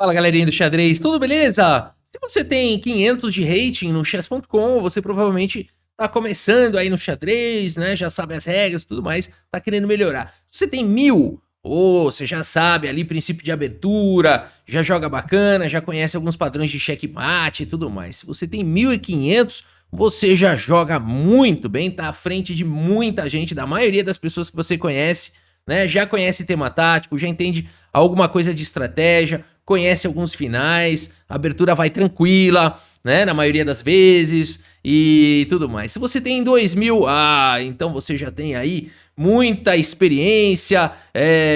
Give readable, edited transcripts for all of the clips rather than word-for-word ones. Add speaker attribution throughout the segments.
Speaker 1: Fala, galerinha do xadrez, tudo beleza? Se você tem 500 de rating no chess.com, você provavelmente tá começando aí no xadrez, né? Já sabe as regras e tudo mais, tá querendo melhorar. Se você tem 1000, você já sabe ali princípio de abertura, já joga bacana, já conhece alguns padrões de checkmate e tudo mais. Se você tem 1500, você já joga muito bem, tá à frente de muita gente, da maioria das pessoas que você conhece, né? Já conhece tema tático, já entende alguma coisa de estratégia, conhece alguns finais, a abertura vai tranquila, né, na maioria das vezes e tudo mais. Se você tem 2000, então você já tem aí muita experiência,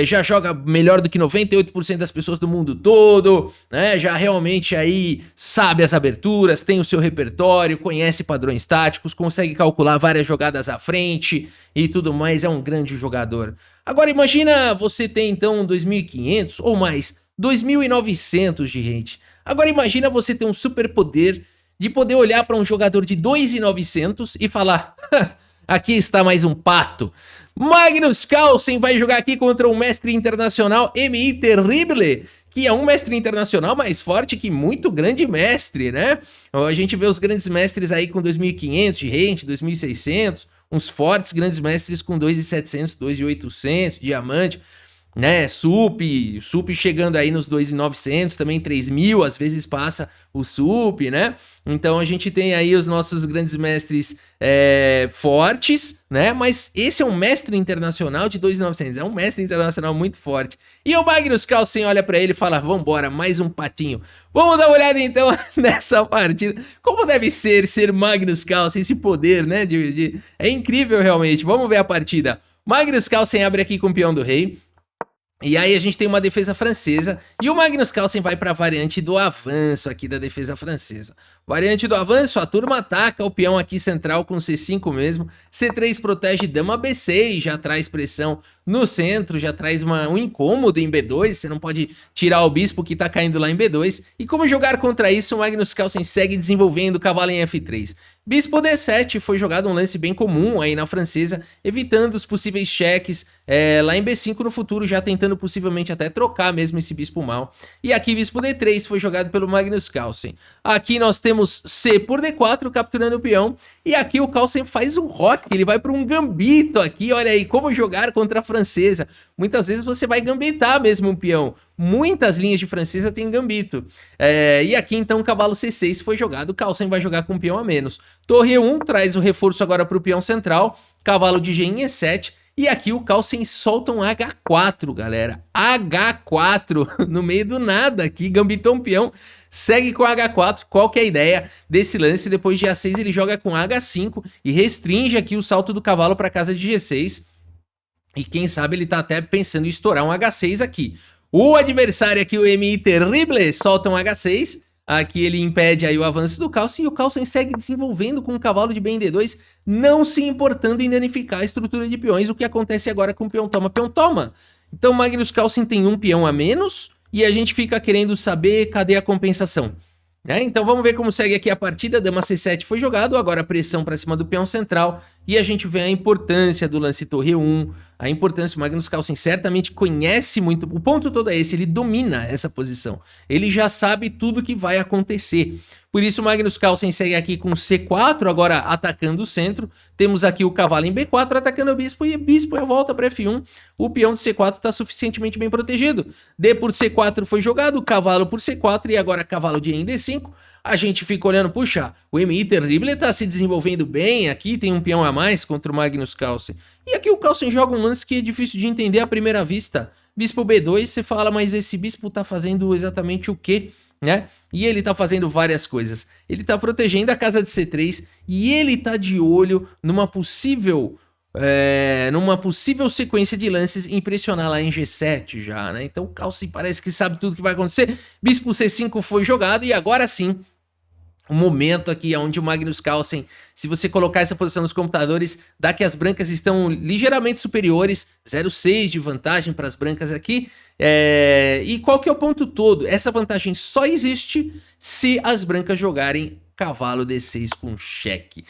Speaker 1: já joga melhor do que 98% das pessoas do mundo todo, né, já realmente aí sabe as aberturas, tem o seu repertório, conhece padrões táticos, consegue calcular várias jogadas à frente e tudo mais, é um grande jogador. Agora imagina você tem então 2500 ou mais, 2.900 de rate. Agora imagina você ter um superpoder de poder olhar para um jogador de 2.900 e falar: aqui está mais um pato. Magnus Carlsen vai jogar aqui contra um mestre internacional MI Terrible, que é um mestre internacional mais forte que muito grande mestre, né? A gente vê os grandes mestres aí com 2.500 de rate, 2.600, uns fortes grandes mestres com 2.700, 2.800, diamante, né, Sup chegando aí nos 2.900, também 3.000, às vezes passa o Sup, né? Então a gente tem aí os nossos grandes mestres fortes, né? Mas esse é um mestre internacional de 2.900, é um mestre internacional muito forte. E o Magnus Carlsen olha pra ele e fala: vambora, mais um patinho. Vamos dar uma olhada então nessa partida. Como deve ser Magnus Carlsen, esse poder, né? É incrível realmente. Vamos ver a partida. Magnus Carlsen abre aqui com o peão do rei. E aí a gente tem uma defesa francesa e o Magnus Carlsen vai para a variante do avanço aqui da defesa francesa. Variante do avanço, a turma ataca o peão aqui central com C5 mesmo. C3 protege dama B6, já traz pressão no centro, já traz um incômodo em B2, você não pode tirar o bispo que tá caindo lá em B2. E como jogar contra isso, o Magnus Carlsen segue desenvolvendo o cavalo em F3. Bispo D7 foi jogado um lance bem comum aí na francesa, evitando os possíveis cheques lá em B5 no futuro, já tentando possivelmente até trocar mesmo esse bispo mal. E aqui bispo D3 foi jogado pelo Magnus Carlsen. Aqui nós temos C por D4 capturando o peão, e aqui o Carlsen faz um roque, ele vai para um gambito aqui, olha aí, como jogar contra a francesa. Muitas vezes você vai gambitar mesmo um peão. Muitas linhas de francesa tem gambito. E aqui então o cavalo C6 foi jogado, o Carlsen vai jogar com um peão a menos. Torre 1 traz o reforço agora para o peão central, cavalo de G em E7, e aqui o Carlsen solta um H4, galera. H4, no meio do nada aqui, gambitou um peão, segue com H4. Qual que é a ideia desse lance? Depois de A6 ele joga com H5 e restringe aqui o salto do cavalo para casa de G6. E quem sabe ele tá até pensando em estourar um H6 aqui. O adversário aqui, o MI Terrible, solta um H6. Aqui ele impede aí o avanço do Carlsen e o Carlsen segue desenvolvendo com o cavalo de bem D2, não se importando em danificar a estrutura de peões, o que acontece agora com o peão toma, peão toma. Então Magnus Carlsen tem um peão a menos e a gente fica querendo saber cadê a compensação. Então vamos ver como segue aqui a partida. Dama C7 foi jogado, agora pressão para cima do peão central e a gente vê a importância do lance torre 1, a importância. O Magnus Carlsen certamente conhece muito, o ponto todo é esse, ele domina essa posição, ele já sabe tudo que vai acontecer. Por isso o Magnus Carlsen segue aqui com C4, agora atacando o centro. Temos aqui o cavalo em B4 atacando o bispo e o bispo volta para F1. O peão de C4 está suficientemente bem protegido. D por C4 foi jogado, cavalo por C4 e agora cavalo de E em D5. A gente fica olhando, puxa, o MI Terrible está se desenvolvendo bem, aqui tem um peão a mais contra o Magnus Carlsen. E aqui o Carlsen joga um lance que é difícil de entender à primeira vista. Bispo B2, você fala, mas esse bispo tá fazendo exatamente o quê? Né? E ele tá fazendo várias coisas. Ele tá protegendo a casa de C3 e ele tá de olho numa possível sequência de lances e impressionar lá em G7 já, né? Então o Carlsen parece que sabe tudo que vai acontecer. Bispo C5 foi jogado e agora sim, o momento aqui onde o Magnus Carlsen, se você colocar essa posição nos computadores, dá que as brancas estão ligeiramente superiores, 0,6 de vantagem para as brancas aqui. E qual que é o ponto todo? Essa vantagem só existe se as brancas jogarem cavalo D6 com cheque.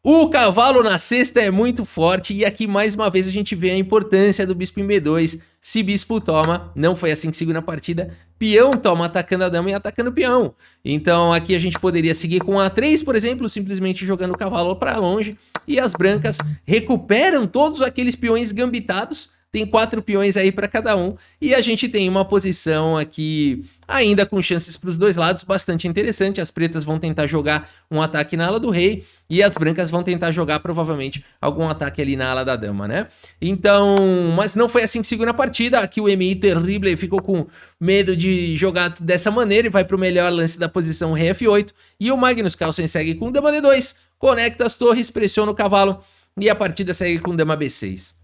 Speaker 1: O cavalo na cesta é muito forte e aqui mais uma vez a gente vê a importância do bispo em B2. Se bispo toma, não foi assim que seguiu na partida, peão toma atacando a dama e atacando o peão. Então aqui a gente poderia seguir com A3, por exemplo, simplesmente jogando o cavalo para longe, e as brancas recuperam todos aqueles peões gambitados. Tem 4 peões aí para cada um, e a gente tem uma posição aqui ainda com chances para os dois lados, bastante interessante. As pretas vão tentar jogar um ataque na ala do rei, e as brancas vão tentar jogar provavelmente algum ataque ali na ala da dama, né? Então, mas não foi assim que seguiu na partida. Aqui o MI Terrible ficou com medo de jogar dessa maneira e vai para o melhor lance da posição rei F8, e o Magnus Carlsen segue com dama D2, conecta as torres, pressiona o cavalo, e a partida segue com dama B6.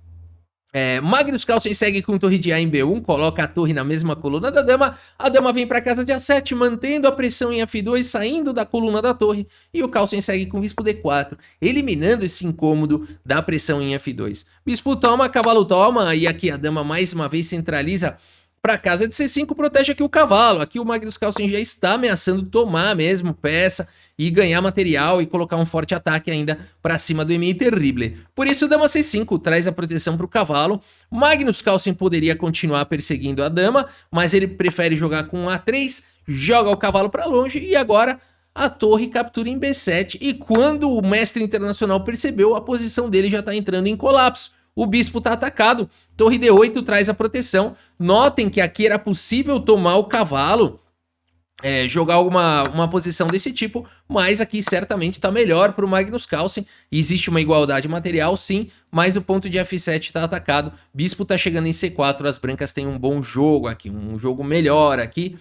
Speaker 1: Magnus Carlsen segue com torre de A em B1, coloca a torre na mesma coluna da dama, a dama vem para casa de A7, mantendo a pressão em F2, saindo da coluna da torre, e o Carlsen segue com bispo D4, eliminando esse incômodo da pressão em F2. Bispo toma, cavalo toma, e aqui a dama mais uma vez centraliza para casa de C5, protege aqui o cavalo. Aqui o Magnus Carlsen já está ameaçando tomar mesmo peça e ganhar material e colocar um forte ataque ainda para cima do MI Terrible. Por isso dama C5 traz a proteção para o cavalo. Magnus Carlsen poderia continuar perseguindo a dama, mas ele prefere jogar com A3, joga o cavalo para longe, e agora a torre captura em B7. E quando o mestre internacional percebeu, a posição dele já está entrando em colapso. O bispo está atacado, torre D8 traz a proteção. Notem que aqui era possível tomar o cavalo, jogar uma posição desse tipo, mas aqui certamente está melhor para o Magnus Carlsen. Existe uma igualdade material, sim, mas o ponto de F7 está atacado, bispo está chegando em C4, as brancas têm um bom jogo aqui, um jogo melhor aqui,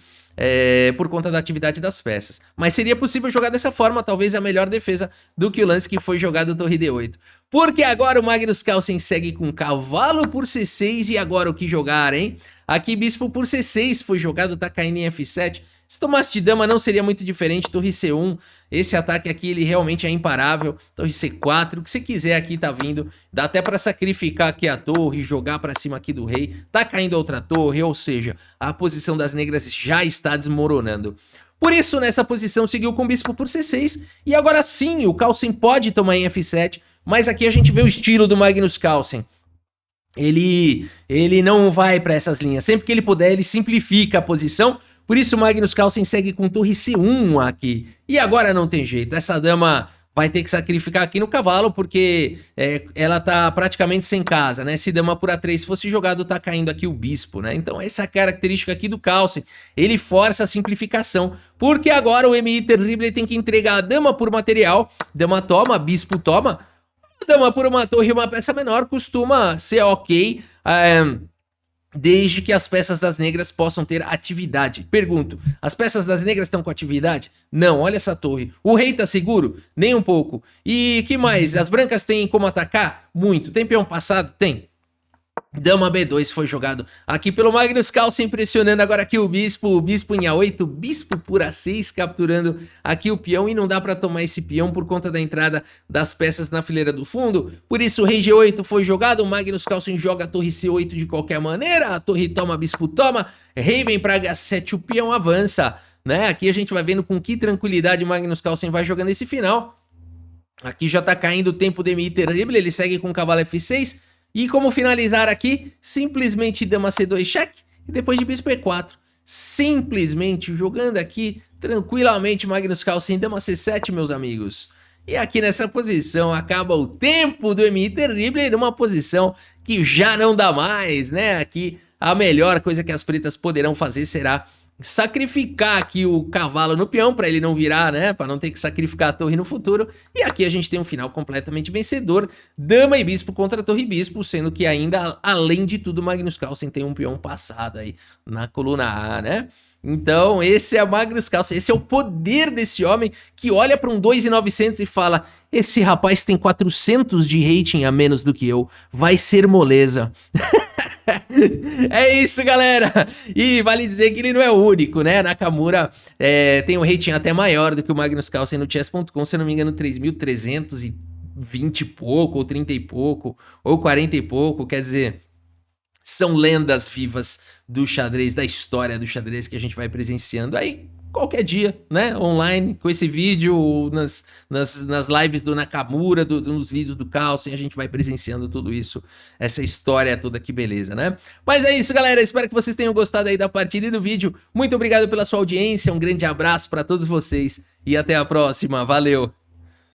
Speaker 1: por conta da atividade das peças. Mas seria possível jogar dessa forma, talvez a melhor defesa do que o lance que foi jogado torre D8. Porque agora o Magnus Carlsen segue com cavalo por C6, e agora o que jogar, hein? Aqui bispo por C6 foi jogado, tá caindo em F7. Se tomasse de dama não seria muito diferente, torre C1, esse ataque aqui ele realmente é imparável, torre C4, o que você quiser aqui tá vindo, dá até para sacrificar aqui a torre, jogar para cima aqui do rei, tá caindo outra torre, ou seja, a posição das negras já está desmoronando. Por isso, nessa posição, seguiu com o bispo por C6, e agora sim, o Carlsen pode tomar em F7, mas aqui a gente vê o estilo do Magnus Carlsen. Ele não vai para essas linhas, sempre que ele puder ele simplifica a posição. Por isso o Magnus Carlsen segue com torre C1 aqui. E agora não tem jeito, essa dama vai ter que sacrificar aqui no cavalo, porque ela tá praticamente sem casa, né? Se dama por A3 fosse jogado, tá caindo aqui o bispo, né? Então essa é a característica aqui do Carlsen, ele força a simplificação, porque agora o MI Terrible tem que entregar a dama por material, dama toma, bispo toma, dama por uma torre e uma peça menor costuma ser ok, desde que as peças das negras possam ter atividade. Pergunto, as peças das negras estão com atividade? Não, olha essa torre. O rei tá seguro? Nem um pouco. E que mais? As brancas têm como atacar? Muito. Tem peão passado? Tem. Dama B2 foi jogado aqui pelo Magnus Carlsen, pressionando agora aqui o bispo em A8, bispo por A6, capturando aqui o peão, e não dá para tomar esse peão por conta da entrada das peças na fileira do fundo. Por isso o rei G8 foi jogado, o Magnus Carlsen joga a torre C8 de qualquer maneira, a torre toma, bispo toma, rei vem para H7, o peão avança, né? Aqui a gente vai vendo com que tranquilidade o Magnus Carlsen vai jogando esse final. Aqui já tá caindo o tempo do MI Terrible, ele segue com o cavalo F6, e como finalizar aqui, simplesmente dama C2 cheque, e depois de bispo E4, simplesmente jogando aqui tranquilamente Magnus Carlsen, dama C7, meus amigos. E aqui nessa posição acaba o tempo do MI Terrible, numa posição que já não dá mais, né? Aqui a melhor coisa que as pretas poderão fazer será sacrificar aqui o cavalo no peão para ele não virar, né, para não ter que sacrificar a torre no futuro. E aqui a gente tem um final completamente vencedor, dama e bispo contra torre e bispo, sendo que ainda, além de tudo, Magnus Carlsen tem um peão passado aí na coluna A, né? Então esse é Magnus Carlsen, esse é o poder desse homem que olha para um 2.900 e fala: esse rapaz tem 400 de rating a menos do que eu, vai ser moleza. É isso, galera. E vale dizer que ele não é o único, né? Nakamura tem um rating até maior do que o Magnus Carlsen no chess.com, se eu não me engano 3.320 e pouco, ou 30 e pouco, ou 40 e pouco, quer dizer, são lendas vivas do xadrez, da história do xadrez que a gente vai presenciando aí qualquer dia, né, online, com esse vídeo, nas lives do Nakamura, nos vídeos do Carlsen, a gente vai presenciando tudo isso, essa história toda, que beleza, né? Mas é isso, galera, espero que vocês tenham gostado aí da partida e do vídeo. Muito obrigado pela sua audiência, um grande abraço pra todos vocês e até a próxima, valeu!